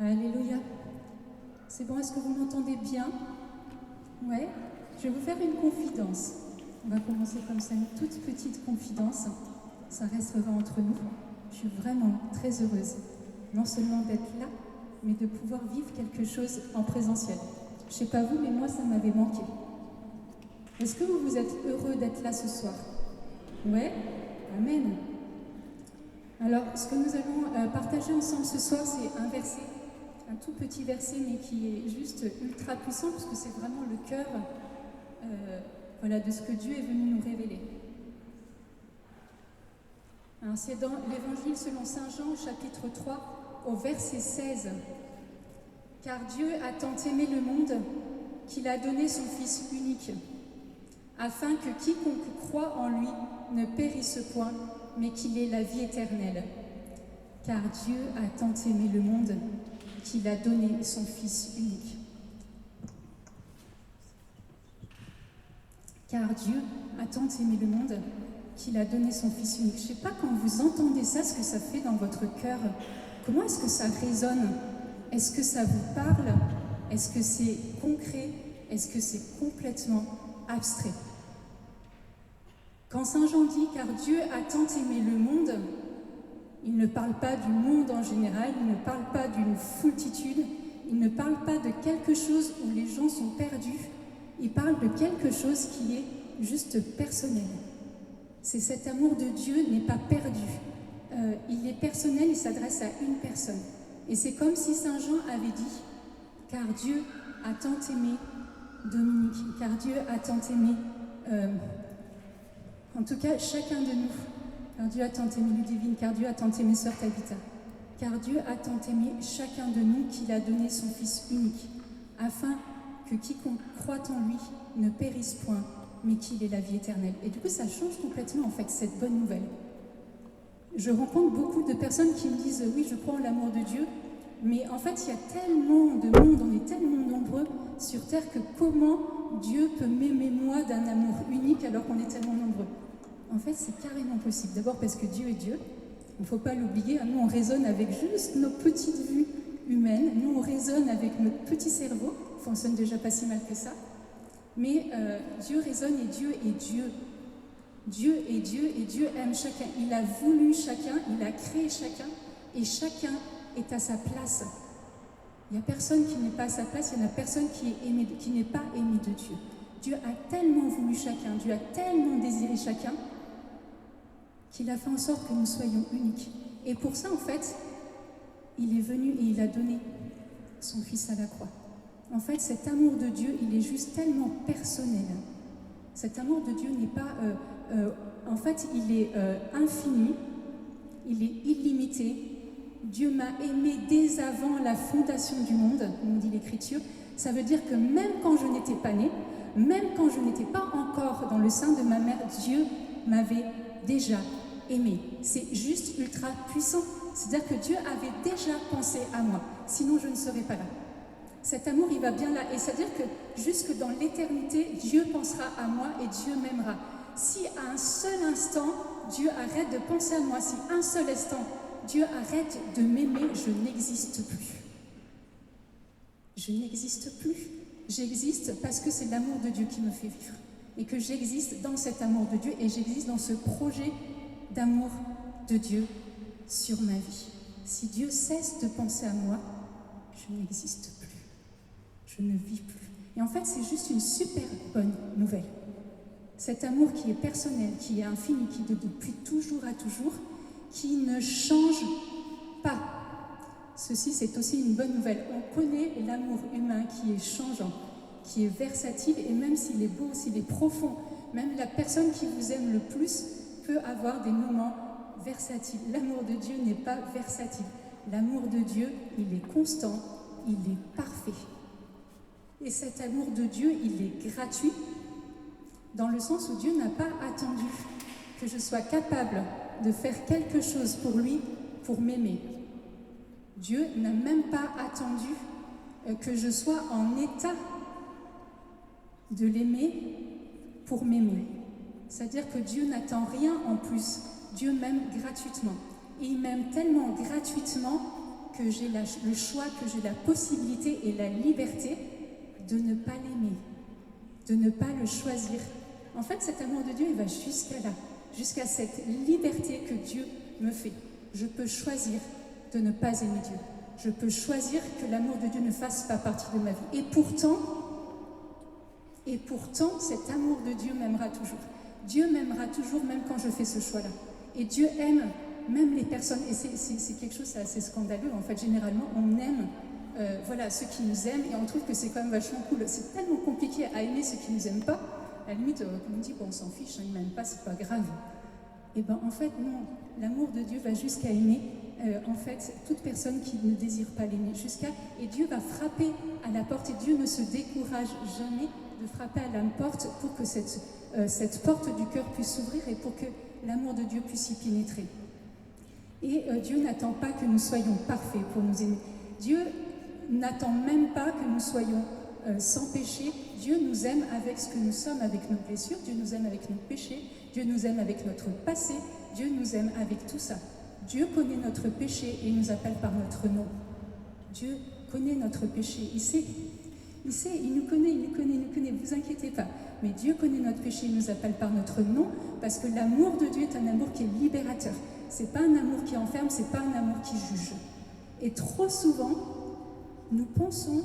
Alléluia. C'est bon, est-ce que vous m'entendez bien? Ouais. Je vais vous faire une confidence. On va commencer comme ça, une toute petite confidence. Ça restera entre nous. Je suis vraiment très heureuse, non seulement d'être là, mais de pouvoir vivre quelque chose en présentiel. Je ne sais pas vous, mais moi, ça m'avait manqué. Est-ce que vous êtes heureux d'être là ce soir? Ouais. Amen. Alors, ce que nous allons partager ensemble ce soir, c'est un verset, un tout petit verset, mais qui est juste ultra puissant, parce que c'est vraiment le cœur de ce que Dieu est venu nous révéler. Alors, c'est dans l'Évangile selon Saint Jean, chapitre 3, au verset 16. « Car Dieu a tant aimé le monde qu'il a donné son Fils unique, afin que quiconque croit en lui ne périsse point, mais qu'il ait la vie éternelle. Car Dieu a tant aimé le monde qu'il a donné son Fils unique. » Car Dieu a tant aimé le monde qu'il a donné son Fils unique. Je ne sais pas, quand vous entendez ça, ce que ça fait dans votre cœur. Comment est-ce que ça résonne? Est-ce que ça vous parle? Est-ce que c'est concret? Est-ce que c'est complètement abstrait? Quand Saint Jean dit « car Dieu a tant aimé le monde », il ne parle pas du monde en général, il ne parle pas d'une foultitude, il ne parle pas de quelque chose où les gens sont perdus, il parle de quelque chose qui est juste personnel. C'est cet amour de Dieu n'est pas perdu. Il est personnel, il s'adresse à une personne. Et c'est comme si Saint Jean avait dit « car Dieu a tant aimé Dominique, car Dieu a tant aimé... en tout cas, chacun de nous, car Dieu a tant aimé Ludivine, car Dieu a tant aimé Sœur Tabitha, car Dieu a tant aimé chacun de nous qu'il a donné son Fils unique, afin que quiconque croit en lui ne périsse point, mais qu'il ait la vie éternelle. » Et du coup, ça change complètement, en fait, cette bonne nouvelle. Je rencontre beaucoup de personnes qui me disent « oui, je crois en l'amour de Dieu », mais en fait, il y a tellement de monde, on est tellement nombreux sur Terre que comment Dieu peut m'aimer moi d'un amour unique alors qu'on est tellement nombreux? En fait, c'est carrément possible. D'abord parce que Dieu est Dieu. Il ne faut pas l'oublier. Nous, on raisonne avec juste nos petites vues humaines. Nous, on raisonne avec notre petit cerveau. Il fonctionne déjà pas si mal que ça. Mais Dieu raisonne et Dieu est Dieu. Dieu est Dieu et Dieu aime chacun. Il a voulu chacun, il a créé chacun et chacun est à sa place. Il n'y a personne qui n'est pas à sa place, il n'y en a personne qui n'est pas aimé de Dieu. Dieu a tellement voulu chacun, Dieu a tellement désiré chacun qu'il a fait en sorte que nous soyons uniques. Et pour ça, en fait, il est venu et il a donné son Fils à la croix. En fait, cet amour de Dieu, il est juste tellement personnel. Cet amour de Dieu n'est pas... en fait, il est infini, il est illimité. Dieu m'a aimé dès avant la fondation du monde, nous dit l'Écriture. Ça veut dire que même quand je n'étais pas née, même quand je n'étais pas encore dans le sein de ma mère, Dieu m'avait déjà aimé. C'est juste ultra puissant. C'est-à-dire que Dieu avait déjà pensé à moi, sinon je ne serais pas là. Cet amour, il va bien là. Et c'est-à-dire que jusque dans l'éternité, Dieu pensera à moi et Dieu m'aimera. Si à un seul instant, Dieu arrête de penser à moi, si un seul instant, Dieu arrête de m'aimer, je n'existe plus. Je n'existe plus. J'existe parce que c'est l'amour de Dieu qui me fait vivre. Et que j'existe dans cet amour de Dieu et j'existe dans ce projet d'amour de Dieu sur ma vie. Si Dieu cesse de penser à moi, je n'existe plus. Je ne vis plus. Et en fait, c'est juste une super bonne nouvelle. Cet amour qui est personnel, qui est infini, qui est depuis toujours à toujours, qui ne change pas. Ceci, c'est aussi une bonne nouvelle. On connaît l'amour humain qui est changeant, qui est versatile, et même s'il est beau, s'il est profond, même la personne qui vous aime le plus peut avoir des moments versatiles. L'amour de Dieu n'est pas versatile. L'amour de Dieu, il est constant, il est parfait. Et cet amour de Dieu, il est gratuit, dans le sens où Dieu n'a pas attendu que je sois capable de faire quelque chose pour lui, pour m'aimer. Dieu n'a même pas attendu que je sois en état de l'aimer pour m'aimer. C'est-à-dire que Dieu n'attend rien en plus. Dieu m'aime gratuitement. Et il m'aime tellement gratuitement que j'ai le choix, que j'ai la possibilité et la liberté de ne pas l'aimer, de ne pas le choisir. En fait, cet amour de Dieu, il va jusqu'à là, jusqu'à cette liberté que Dieu me fait. Je peux choisir de ne pas aimer Dieu. Je peux choisir que l'amour de Dieu ne fasse pas partie de ma vie. Et pourtant, cet amour de Dieu m'aimera toujours. Dieu m'aimera toujours, même quand je fais ce choix-là. Et Dieu aime même les personnes, et c'est quelque chose assez scandaleux. En fait, généralement, on aime ceux qui nous aiment, et on trouve que c'est quand même vachement cool. C'est tellement compliqué à aimer ceux qui nous aiment pas. À la limite, on dit, bon, on s'en fiche, ils m'aiment pas, c'est pas grave. Et bien, en fait, non. L'amour de Dieu va jusqu'à aimer, toute personne qui ne désire pas l'aimer. Et Dieu va frapper à la porte, et Dieu ne se décourage jamais de frapper à la porte pour que cette porte du cœur puisse s'ouvrir et pour que l'amour de Dieu puisse y pénétrer. Et Dieu n'attend pas que nous soyons parfaits pour nous aimer. Dieu n'attend même pas que nous soyons sans péché. Dieu nous aime avec ce que nous sommes, avec nos blessures. Dieu nous aime avec nos péchés. Dieu nous aime avec notre passé. Dieu nous aime avec tout ça. Dieu connaît notre péché et nous appelle par notre nom. Dieu connaît notre péché. Il sait, il nous connaît, vous inquiétez pas. Mais Dieu connaît notre péché, il nous appelle par notre nom, parce que l'amour de Dieu est un amour qui est libérateur. C'est pas un amour qui enferme, c'est pas un amour qui juge. Et trop souvent, nous pensons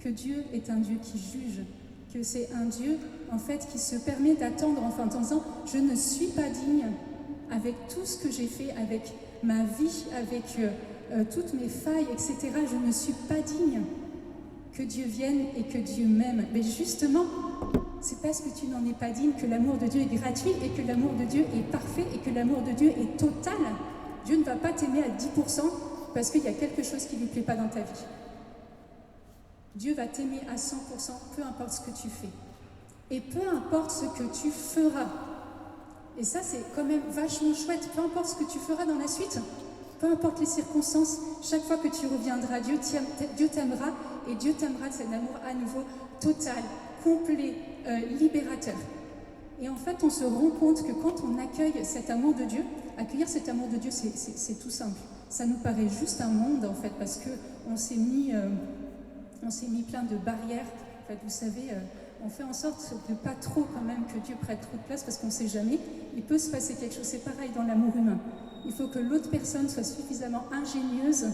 que Dieu est un Dieu qui juge, que c'est un Dieu, en fait, qui se permet d'attendre, en disant « je ne suis pas digne avec tout ce que j'ai fait, avec ma vie, avec toutes mes failles, etc. Je ne suis pas digne que Dieu vienne et que Dieu m'aime. » Mais justement, c'est parce que tu n'en es pas digne que l'amour de Dieu est gratuit et que l'amour de Dieu est parfait et que l'amour de Dieu est total. Dieu ne va pas t'aimer à 10% parce qu'il y a quelque chose qui ne lui plaît pas dans ta vie. Dieu va t'aimer à 100%, peu importe ce que tu fais. Et peu importe ce que tu feras. Et ça, c'est quand même vachement chouette. Peu importe ce que tu feras dans la suite, peu importe les circonstances, chaque fois que tu reviendras, Dieu t'aimera et Dieu t'aimera de cet amour à nouveau total, complet, libérateur. Et en fait, on se rend compte que quand on accueille cet amour de Dieu, accueillir cet amour de Dieu, c'est tout simple. Ça nous paraît juste un monde, en fait, parce qu'on s'est mis plein de barrières. En fait, vous savez, on fait en sorte de pas trop, quand même, que Dieu prête trop de place, parce qu'on ne sait jamais. Il peut se passer quelque chose. C'est pareil dans l'amour humain. Il faut que l'autre personne soit suffisamment ingénieuse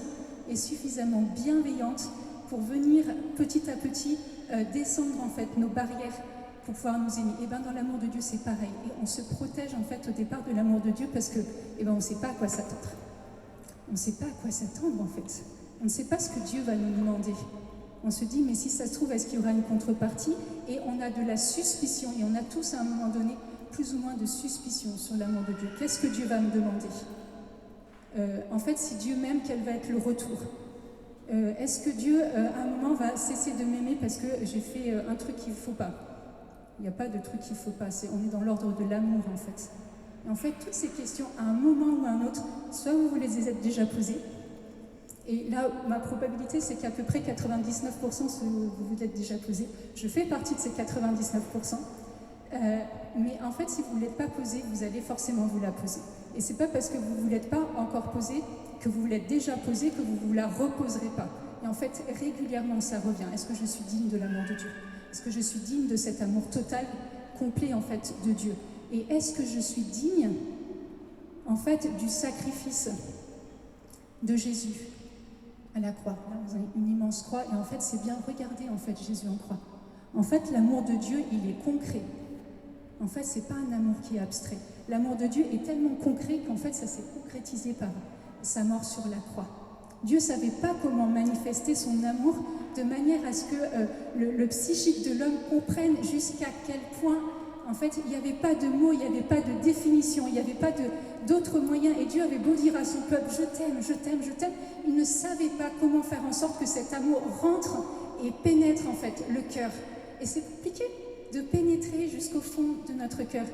et suffisamment bienveillante pour venir petit à petit descendre en fait nos barrières pour pouvoir nous aimer. Et bien dans l'amour de Dieu c'est pareil. Et on se protège en fait au départ de l'amour de Dieu parce que on ne sait pas à quoi s'attendre. On ne sait pas à quoi s'attendre en fait. On ne sait pas ce que Dieu va nous demander. On se dit mais si ça se trouve est-ce qu'il y aura une contrepartie? Et on a de la suspicion et on a tous à un moment donné plus ou moins de suspicion sur l'amour de Dieu. Qu'est-ce que Dieu va me demander? En fait, si Dieu m'aime, quel va être le retour? Est-ce que Dieu, à un moment, va cesser de m'aimer parce que j'ai fait un truc qu'il ne faut pas? Il n'y a pas de truc qu'il ne faut pas, on est dans l'ordre de l'amour, en fait. Et en fait, toutes ces questions, à un moment ou à un autre, soit vous les avez déjà posées, et là, ma probabilité, c'est qu'à peu près 99% vous vous l'êtes déjà posé. Je fais partie de ces 99%. Mais en fait, si vous ne l'êtes pas posée, vous allez forcément vous la poser. Et c'est pas parce que vous ne vous l'êtes pas encore posée, que vous l'êtes déjà posée, que vous ne vous la reposerez pas. Et en fait, régulièrement, ça revient. Est-ce que je suis digne de l'amour de Dieu? Est-ce que je suis digne de cet amour total, complet, en fait, de Dieu? Et est-ce que je suis digne, en fait, du sacrifice de Jésus à la croix? Là, vous avez une immense croix. Et en fait, c'est bien regarder, en fait, Jésus en croix. En fait, l'amour de Dieu, il est concret. En fait, c'est pas un amour qui est abstrait. L'amour de Dieu est tellement concret qu'en fait, ça s'est concrétisé par sa mort sur la croix. Dieu savait pas comment manifester son amour de manière à ce que le psychique de l'homme comprenne jusqu'à quel point, en fait, il n'y avait pas de mots, il n'y avait pas de définition, il n'y avait pas d'autres moyens. Et Dieu avait beau dire à son peuple, je t'aime, je t'aime, je t'aime. Il ne savait pas comment faire en sorte que cet amour rentre et pénètre, en fait, le cœur. Et c'est compliqué de pénétrer jusqu'au fond de notre cœur.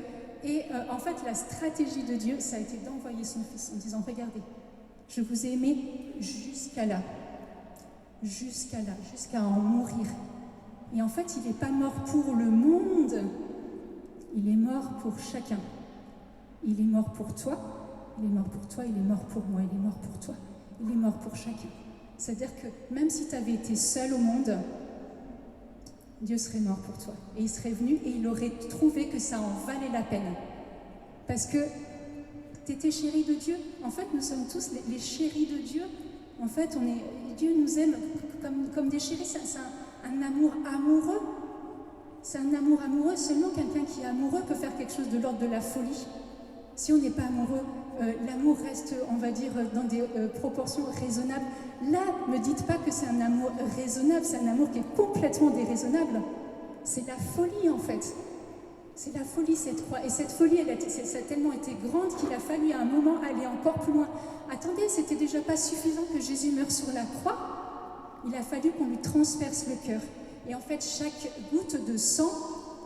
Et en fait, la stratégie de Dieu, ça a été d'envoyer son Fils en disant, regardez, je vous ai aimé jusqu'à là, jusqu'à en mourir. Et en fait, il n'est pas mort pour le monde, il est mort pour chacun. Il est mort pour toi, il est mort pour toi, il est mort pour moi, il est mort pour toi. il est mort pour chacun. C'est-à-dire que même si tu avais été seul au monde, Dieu serait mort pour toi. Et il serait venu et il aurait trouvé que ça en valait la peine. Parce que tu étais chéri de Dieu. En fait, nous sommes tous les chéris de Dieu. En fait, Dieu nous aime comme des chéris. C'est un amour amoureux. C'est un amour amoureux. Seulement quelqu'un qui est amoureux peut faire quelque chose de l'ordre de la folie. Si on n'est pas amoureux, l'amour reste, on va dire, dans des proportions raisonnables. Là, ne me dites pas que c'est un amour raisonnable, c'est un amour qui est complètement déraisonnable. C'est la folie, en fait. C'est la folie, cette croix. Et cette folie, ça a tellement été grande qu'il a fallu à un moment aller encore plus loin. Attendez, c'était déjà pas suffisant que Jésus meure sur la croix. Il a fallu qu'on lui transperce le cœur. Et en fait, chaque goutte de sang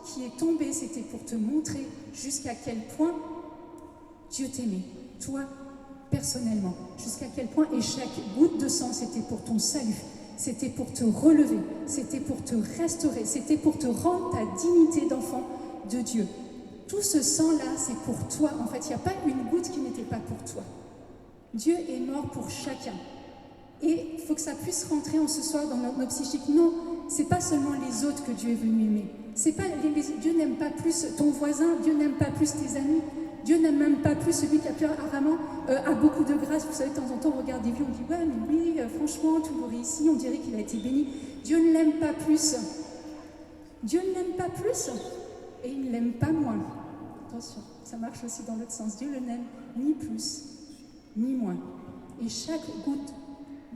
qui est tombée, c'était pour te montrer jusqu'à quel point Dieu t'aimait, toi, personnellement. Jusqu'à quel point, et chaque goutte de sang, c'était pour ton salut. C'était pour te relever, c'était pour te restaurer, c'était pour te rendre ta dignité d'enfant de Dieu. Tout ce sang-là, c'est pour toi. En fait, il n'y a pas une goutte qui n'était pas pour toi. Dieu est mort pour chacun. Et il faut que ça puisse rentrer en ce soir dans notre psychique. Non, c'est pas seulement les autres que Dieu est venu aimer. C'est pas Dieu n'aime pas plus ton voisin, Dieu n'aime pas plus tes amis, Dieu n'aime même pas plus celui qui apparemment a beaucoup de grâce. Vous savez, de temps en temps, on regarde des vies, on dit « Ouais, mais oui, franchement, tout le ici, on dirait qu'il a été béni. » Dieu ne l'aime pas plus. Dieu ne l'aime pas plus et il ne l'aime pas moins. Attention, ça marche aussi dans l'autre sens. Dieu ne l'aime ni plus, ni moins. Et chaque goutte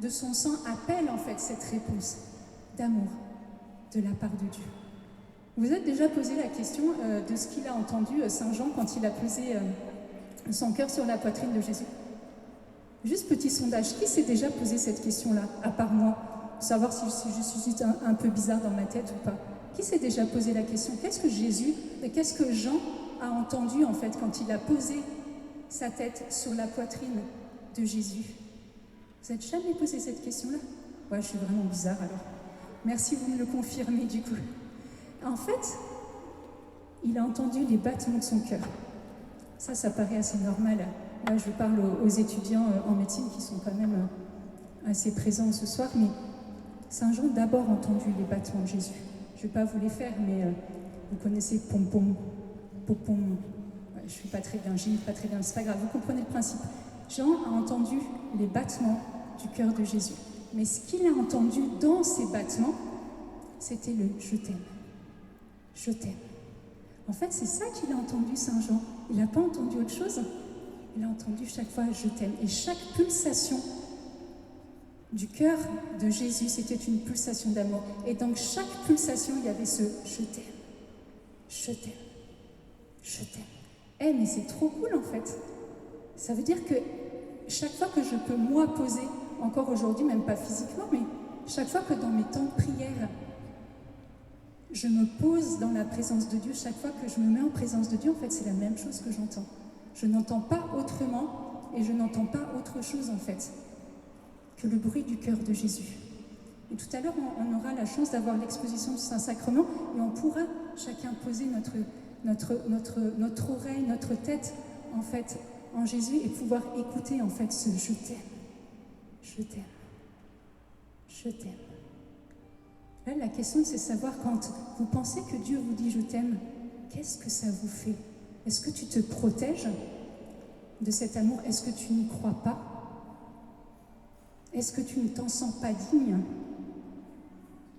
de son sang appelle en fait cette réponse d'amour de la part de Dieu. Vous êtes déjà posé la question de ce qu'il a entendu Saint Jean quand il a posé son cœur sur la poitrine de Jésus? Juste petit sondage, qui s'est déjà posé cette question-là, à part moi, pour savoir si je suis un peu bizarre dans ma tête ou pas? Qui s'est déjà posé la question? Qu'est-ce que Jean a entendu en fait quand il a posé sa tête sur la poitrine de Jésus? Vous n'êtes jamais posé cette question-là? Ouais, je suis vraiment bizarre alors. Merci, vous me le confirmez du coup. En fait, il a entendu les battements de son cœur. Ça paraît assez normal. Là, je parle aux étudiants en médecine qui sont quand même assez présents ce soir, mais Saint Jean a d'abord entendu les battements de Jésus. Je ne vais pas vous les faire, mais vous connaissez pom-pom, pom-pom. Ouais, je ne suis pas très bien, j'imite pas très bien, c'est pas grave, vous comprenez le principe. Jean a entendu les battements du cœur de Jésus. Mais ce qu'il a entendu dans ces battements, c'était le « je t'aime ». Je t'aime. En fait, c'est ça qu'il a entendu, Saint Jean. Il n'a pas entendu autre chose. Il a entendu chaque fois « je t'aime ». Et chaque pulsation du cœur de Jésus, c'était une pulsation d'amour. Et dans chaque pulsation, il y avait ce « je t'aime, je t'aime, je t'aime ». Eh, mais c'est trop cool, en fait. Ça veut dire que chaque fois que je peux, moi, poser, encore aujourd'hui, même pas physiquement, mais chaque fois que dans mes temps de prière, je me pose dans la présence de Dieu, chaque fois que je me mets en présence de Dieu, en fait, c'est la même chose que j'entends. Je n'entends pas autrement et je n'entends pas autre chose, en fait, que le bruit du cœur de Jésus. Et tout à l'heure, on aura la chance d'avoir l'exposition du Saint-Sacrement et on pourra chacun poser notre oreille, notre tête, en fait, en Jésus et pouvoir écouter, en fait, ce « je t'aime, je t'aime, je t'aime ». Là, la question, c'est de savoir quand vous pensez que Dieu vous dit « je t'aime », qu'est-ce que ça vous fait? Est-ce que tu te protèges de cet amour? Est-ce que tu n'y crois pas? Est-ce que tu ne t'en sens pas digne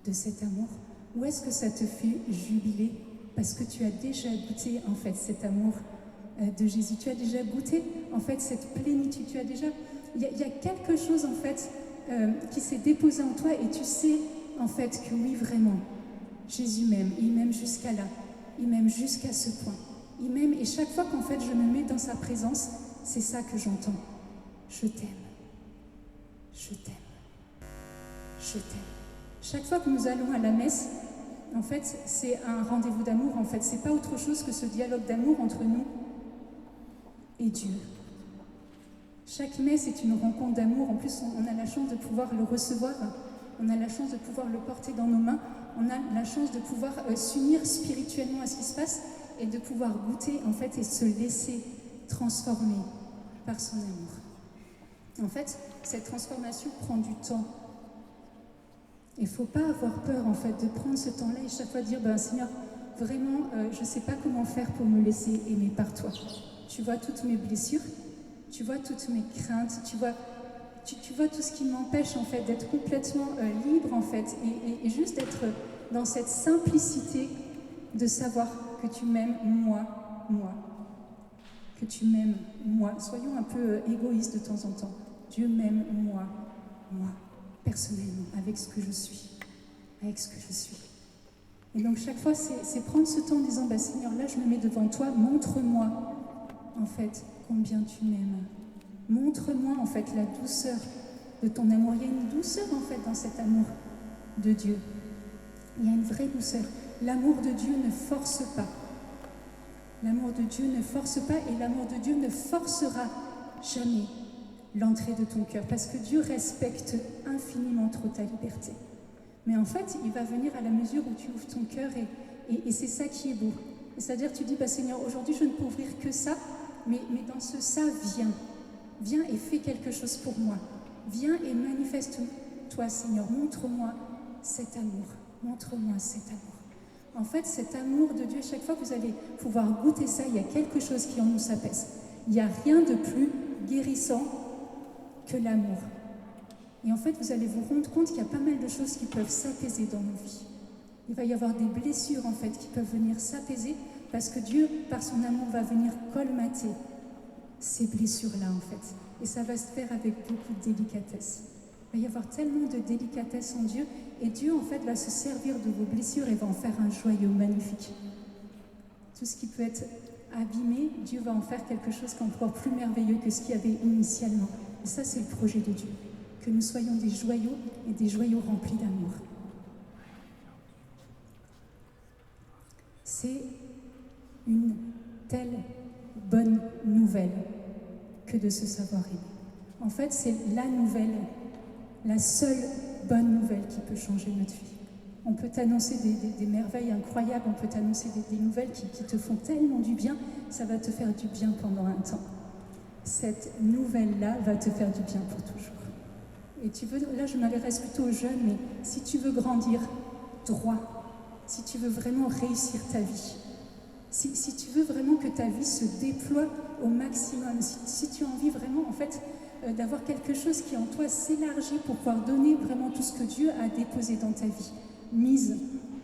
de cet amour? Ou est-ce que ça te fait jubiler parce que tu as déjà goûté, en fait, cet amour de Jésus? Tu as déjà goûté, en fait, cette plénitude. Tu as déjà... Il y a quelque chose, en fait, qui s'est déposé en toi et tu sais... En fait, que oui, vraiment, Jésus m'aime. Il m'aime jusqu'à là. Il m'aime jusqu'à ce point. Il m'aime et chaque fois qu'en fait je me mets dans sa présence, c'est ça que j'entends. Je t'aime. Je t'aime. Je t'aime. Chaque fois que nous allons à la messe, en fait, c'est un rendez-vous d'amour. En fait, c'est pas autre chose que ce dialogue d'amour entre nous et Dieu. Chaque messe est une rencontre d'amour. En plus, on a la chance de pouvoir le recevoir. On a la chance de pouvoir le porter dans nos mains, on a la chance de pouvoir s'unir spirituellement à ce qui se passe et de pouvoir goûter en fait et se laisser transformer par son amour. En fait, cette transformation prend du temps. Il ne faut pas avoir peur, en fait, de prendre ce temps-là et chaque fois dire, Seigneur, vraiment, je ne sais pas comment faire pour me laisser aimer par toi. Tu vois toutes mes blessures, tu vois toutes mes craintes, tu vois tout ce qui m'empêche, en fait, d'être complètement libre, en fait, et juste d'être dans cette simplicité de savoir que tu m'aimes, moi, que tu m'aimes, moi. Soyons un peu égoïstes de temps en temps. Dieu m'aime, moi, personnellement, avec ce que je suis. Et donc chaque fois, c'est prendre ce temps en disant, Seigneur, là je me mets devant toi, montre-moi, en fait, combien tu m'aimes. Montre-moi, en fait, la douceur de ton amour. Il y a une douceur, en fait, dans cet amour de Dieu. Il y a une vraie douceur. L'amour de Dieu ne force pas. L'amour de Dieu ne force pas et l'amour de Dieu ne forcera jamais l'entrée de ton cœur, parce que Dieu respecte infiniment trop ta liberté. Mais en fait, il va venir à la mesure où tu ouvres ton cœur et c'est ça qui est beau. C'est-à-dire, tu dis, Seigneur, aujourd'hui je ne peux ouvrir que ça, mais dans ce ça, viens et fais quelque chose pour moi. Viens et manifeste-toi, Seigneur, montre-moi cet amour. En fait, cet amour de Dieu, chaque fois que vous allez pouvoir goûter ça, il y a quelque chose qui en nous s'apaise. Il n'y a rien de plus guérissant que l'amour. Et en fait, vous allez vous rendre compte qu'il y a pas mal de choses qui peuvent s'apaiser dans nos vies. Il va y avoir des blessures, en fait, qui peuvent venir s'apaiser parce que Dieu, par son amour, va venir colmater ces blessures-là, en fait. Et ça va se faire avec beaucoup de délicatesse. Il va y avoir tellement de délicatesse en Dieu, et Dieu, en fait, va se servir de vos blessures et va en faire un joyau magnifique. Tout ce qui peut être abîmé, Dieu va en faire quelque chose qu'encore plus merveilleux que ce qu'il y avait initialement. Et ça, c'est le projet de Dieu. Que nous soyons des joyaux et des joyaux remplis d'amour. C'est une telle bonne nouvelle que de se savoir aimé. En fait, c'est la nouvelle, la seule bonne nouvelle qui peut changer notre vie. On peut t'annoncer des merveilles incroyables, on peut t'annoncer des nouvelles qui te font tellement du bien, ça va te faire du bien pendant un temps. Cette nouvelle-là va te faire du bien pour toujours. Et là je m'adresse plutôt aux jeunes, mais si tu veux grandir droit, si tu veux vraiment réussir ta vie, si tu veux vraiment que ta vie se déploie au maximum, si tu as envie vraiment en fait d'avoir quelque chose qui en toi s'élargit pour pouvoir donner vraiment tout ce que Dieu a déposé dans ta vie, mise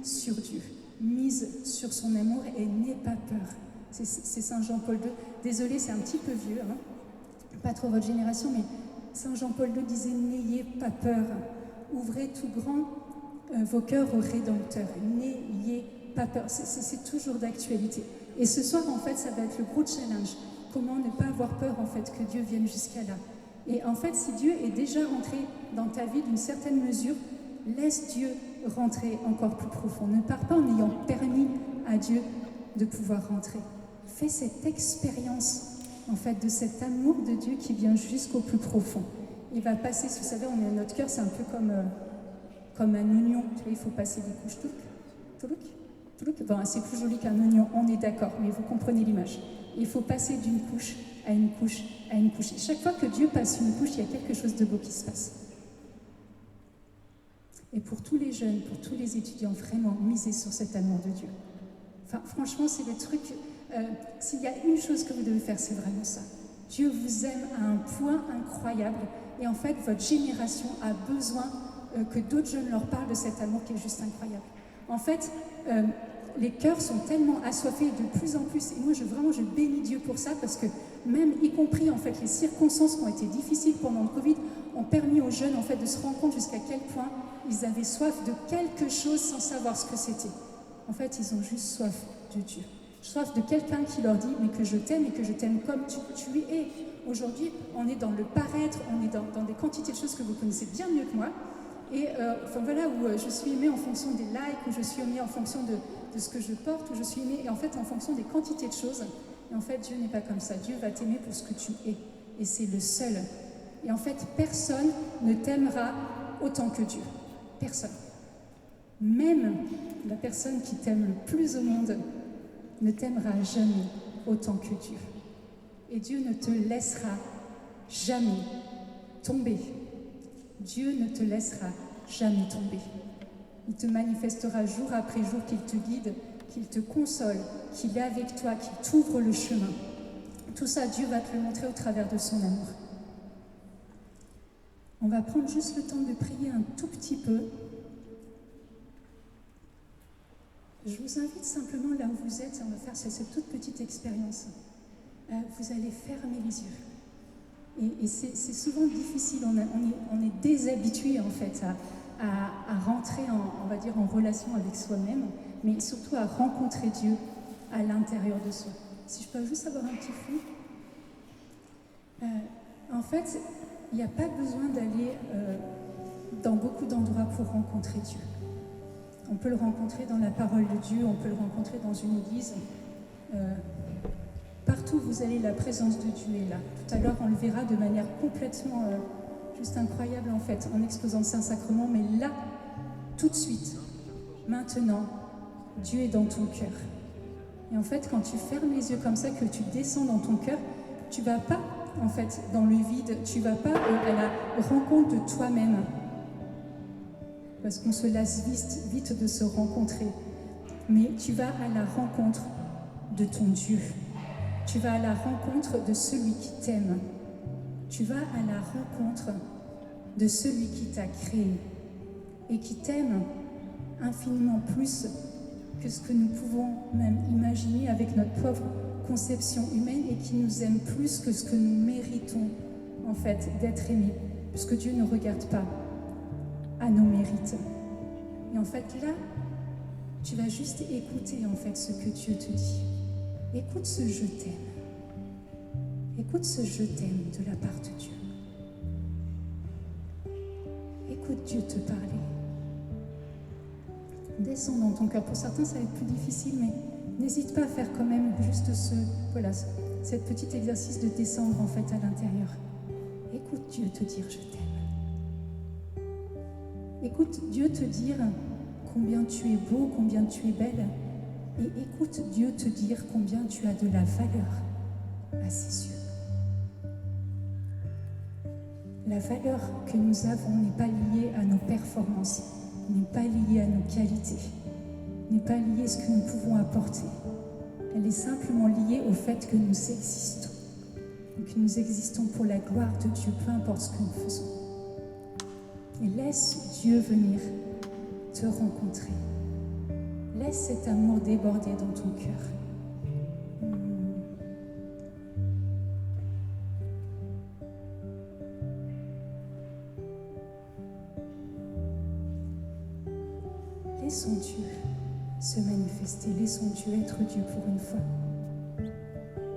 sur Dieu, mise sur son amour et n'aie pas peur. C'est Saint Jean-Paul II. Désolé, c'est un petit peu vieux, hein, pas trop votre génération, mais Saint Jean-Paul II disait « N'ayez pas peur, ouvrez tout grand vos cœurs au Rédempteur, n'ayez pas peur ». C'est toujours d'actualité. Et ce soir, en fait, ça va être le gros challenge. Comment ne pas avoir peur, en fait, que Dieu vienne jusqu'à là. Et en fait, si Dieu est déjà rentré dans ta vie d'une certaine mesure, laisse Dieu rentrer encore plus profond. Ne pars pas en ayant permis à Dieu de pouvoir rentrer. Fais cette expérience en fait, de cet amour de Dieu qui vient jusqu'au plus profond. Il va passer, vous savez, notre cœur, c'est un peu comme un oignon. Tu vois, il faut passer des couches. Bon, c'est plus joli qu'un oignon, on est d'accord, mais vous comprenez l'image. Il faut passer d'une couche à une couche à une couche. Et chaque fois que Dieu passe une couche, il y a quelque chose de beau qui se passe. Et pour tous les jeunes, pour tous les étudiants, vraiment, misez sur cet amour de Dieu. Enfin, franchement, c'est le truc... s'il y a une chose que vous devez faire, c'est vraiment ça. Dieu vous aime à un point incroyable. Et en fait, votre génération a besoin que d'autres jeunes leur parlent de cet amour qui est juste incroyable. En fait, les cœurs sont tellement assoiffés de plus en plus. Et moi, je bénis Dieu pour ça, parce que même, y compris, en fait, les circonstances qui ont été difficiles pendant le Covid, ont permis aux jeunes, en fait, de se rendre compte jusqu'à quel point ils avaient soif de quelque chose sans savoir ce que c'était. En fait, ils ont juste soif de Dieu. Soif de quelqu'un qui leur dit « mais que je t'aime et que je t'aime comme tu es ». Aujourd'hui, on est dans le paraître, on est dans des quantités de choses que vous connaissez bien mieux que moi. Et enfin, voilà, où je suis aimée en fonction des likes, où je suis aimée en fonction de ce que je porte, où je suis aimée, et en fait, en fonction des quantités de choses. Et en fait, Dieu n'est pas comme ça. Dieu va t'aimer pour ce que tu es. Et c'est le seul. Et en fait, personne ne t'aimera autant que Dieu. Personne. Même la personne qui t'aime le plus au monde ne t'aimera jamais autant que Dieu. Et Dieu ne te laissera jamais tomber. Dieu ne te laissera jamais tomber. Il te manifestera jour après jour qu'il te guide, qu'il te console, qu'il est avec toi, qu'il t'ouvre le chemin. Tout ça, Dieu va te le montrer au travers de son amour. On va prendre juste le temps de prier un tout petit peu. Je vous invite simplement là où vous êtes, on va faire cette toute petite expérience. Vous allez fermer les yeux. Et c'est souvent difficile, on est déshabitué en fait à rentrer on va dire, en relation avec soi-même, mais surtout à rencontrer Dieu à l'intérieur de soi. Si je peux juste avoir un petit flou. En fait, il n'y a pas besoin d'aller dans beaucoup d'endroits pour rencontrer Dieu. On peut le rencontrer dans la parole de Dieu, on peut le rencontrer dans une église. Partout où vous allez, la présence de Dieu est là. Tout à l'heure, on le verra de manière complètement juste incroyable en fait, en exposant le Saint-Sacrement, mais là, tout de suite, maintenant, Dieu est dans ton cœur. Et en fait, quand tu fermes les yeux comme ça, que tu descends dans ton cœur, tu vas pas, en fait, dans le vide, tu vas pas à la rencontre de toi-même. Parce qu'on se lasse vite de se rencontrer. Mais tu vas à la rencontre de ton Dieu. Tu vas à la rencontre de celui qui t'aime. Tu vas à la rencontre de celui qui t'a créé et qui t'aime infiniment plus que ce que nous pouvons même imaginer avec notre pauvre conception humaine et qui nous aime plus que ce que nous méritons en fait d'être aimés, puisque Dieu ne regarde pas à nos mérites. Et en fait là, tu vas juste écouter en fait ce que Dieu te dit. Écoute ce je t'aime. Écoute ce je t'aime de la part de Dieu. Écoute Dieu te parler. Descends dans ton cœur. Pour certains, ça va être plus difficile, mais n'hésite pas à faire quand même juste cette petit exercice de descendre en fait à l'intérieur. Écoute Dieu te dire je t'aime. Écoute Dieu te dire combien tu es beau, combien tu es belle. Et écoute Dieu te dire combien tu as de la valeur à ses yeux. La valeur que nous avons n'est pas liée à nos performances, n'est pas liée à nos qualités, n'est pas liée à ce que nous pouvons apporter. Elle est simplement liée au fait que nous existons. Et que nous existons pour la gloire de Dieu, peu importe ce que nous faisons. Et laisse Dieu venir te rencontrer. Laisse cet amour déborder dans ton cœur. Laissons Dieu se manifester, laissons Dieu être Dieu pour une fois.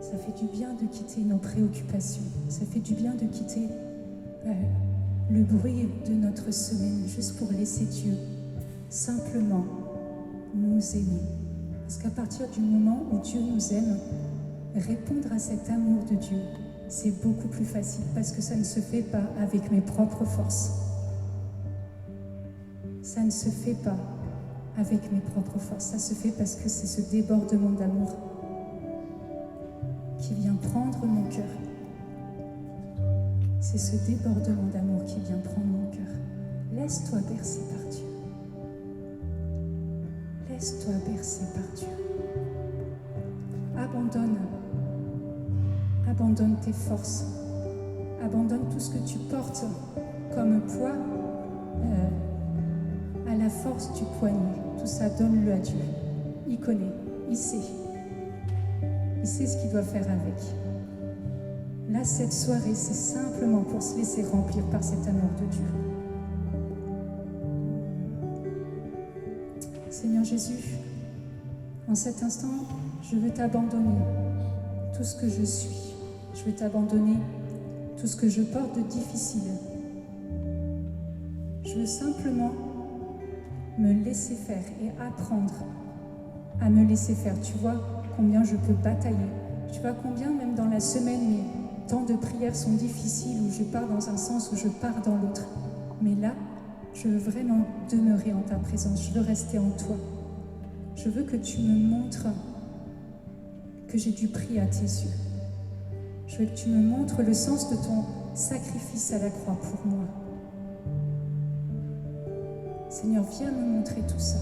Ça fait du bien de quitter nos préoccupations, ça fait du bien de quitter le bruit de notre semaine, juste pour laisser Dieu simplement nous aimer. Parce qu'à partir du moment où Dieu nous aime, répondre à cet amour de Dieu, c'est beaucoup plus facile, parce que ça ne se fait pas avec mes propres forces. Ça ne se fait pas avec mes propres forces. Ça se fait parce que c'est ce débordement d'amour qui vient prendre mon cœur. C'est ce débordement d'amour qui vient prendre mon cœur. Laisse-toi bercer par Dieu. Laisse-toi bercer par Dieu. Abandonne tes forces. Abandonne tout ce que tu portes comme poids à la force du poignet. Tout ça, donne-le à Dieu. Il connaît, il sait. Il sait ce qu'il doit faire avec. Là, cette soirée, c'est simplement pour se laisser remplir par cet amour de Dieu. Seigneur Jésus, en cet instant, je veux t'abandonner tout ce que je suis. Je veux t'abandonner tout ce que je porte de difficile. Je veux simplement me laisser faire et apprendre à me laisser faire. Tu vois combien je peux batailler. Tu vois combien, même dans la semaine, mes temps de prière sont difficiles, où je pars dans un sens, où je pars dans l'autre. Mais là, je veux vraiment demeurer en ta présence. Je veux rester en toi. Je veux que tu me montres que j'ai du prix à tes yeux. Je veux que tu me montres le sens de ton sacrifice à la croix pour moi. Seigneur, viens me montrer tout ça.